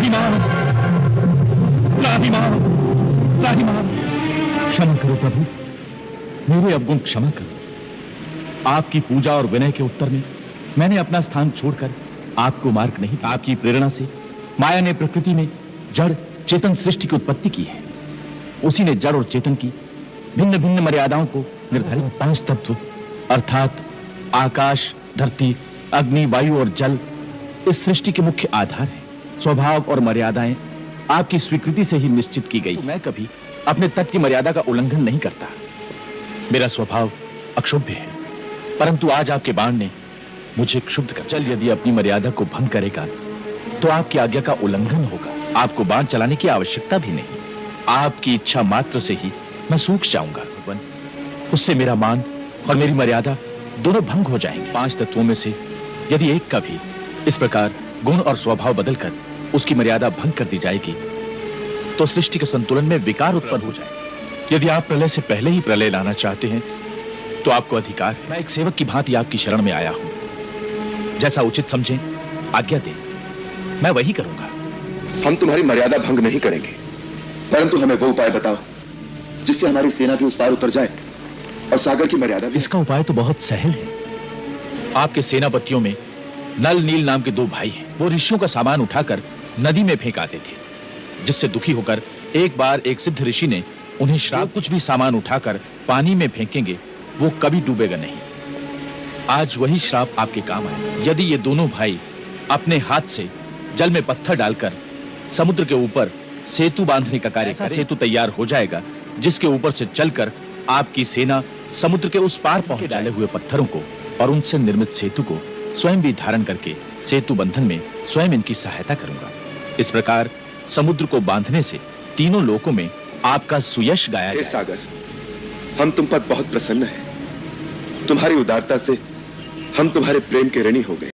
त्राहिमाम, त्राहिमाम, त्राहिमाम। क्षमा करो प्रभु, मेरे अवगुण क्षमा करो। आपकी पूजा और विनय के उत्तर में मैंने अपना स्थान छोड़कर आपको मार्ग नहीं दिया। आपकी प्रेरणा से माया ने प्रकृति में जड़ चेतन सृष्टि की उत्पत्ति की है। उसी ने जड़ और चेतन की भिन्न भिन्न मर्यादाओं को निर्धारित 5 तत्व अर्थात आकाश, धरती, अग्नि, वायु और जल इस सृष्टि के मुख्य आधार हैं। स्वभाव और मर्यादाएं आपकी स्वीकृति से ही निश्चित की गई। तो मैं कभी अपने तत्व की मर्यादा का उल्लंघन नहीं करता। मेरा स्वभाव अक्षुभ्य है, परंतु आज आपके बाण ने मुझे क्षुब्ध कर। जल यदि अपनी मर्यादा को भंग करेगा तो आपकी आज्ञा का उल्लंघन होगा। आपको बाण चलाने की आवश्यकता भी नहीं। आपकी इच्छा मात्र से ही मैं सूख जाऊंगा। उससे मेरा मान और मेरी मर्यादा दोनों भंग हो जाएंगे। 5 तत्वों में से यदि एक का भी इस प्रकार गुण और स्वभाव बदलकर उसकी मर्यादा भंग कर दी जाएगी तो सृष्टि के संतुलन में विकार उत्पन्न हो जाए। यदि आप प्रलय से पहले ही प्रलय लाना चाहते हैं तो आपको अधिकार है। मैं एक सेवक की भांति आपकी शरण में आया हूं। जैसा उचित समझें आज्ञा दें, मैं वही करूंगा। हम तुम्हारी मर्यादा भंग नहीं करेंगे, परंतु हमें वो उपाय बताओ जिससे हमारी सेना भी उस पार उतर जाए और सागर की मर्यादा भी। इसका उपाय तो बहुत सहल है। आपके सेनापतियों में नल नील नाम के 2 भाई हैं। वो ऋषियों का सामान उठाकर नदी में फेंक आते थे, जिससे दुखी होकर एक बार एक सिद्ध ऋषि ने उन्हें श्राप, कुछ भी सामान उठाकर पानी में फेंकेंगे वो कभी डूबेगा नहीं। आज वही श्राप आपके काम आए। यदि ये दोनों भाई अपने हाथ से जल में पत्थर डालकर समुद्र के ऊपर सेतु बांधने का कार्य करें, सेतु तैयार हो जाएगा जिसके ऊपर से चलकर आपकी सेना समुद्र के उस पार पहुंच। डाले हुए पत्थरों को और उनसे निर्मित सेतु को स्वयं भी धारण करके सेतु बंधन में स्वयं इनकी सहायता करूंगा। इस प्रकार समुद्र को बांधने से तीनों लोकों में आपका सुयश गाया जाए। सागर, हम तुम पर बहुत प्रसन्न हैं। तुम्हारी उदारता से हम तुम्हारे प्रेम के ऋणी हो गए।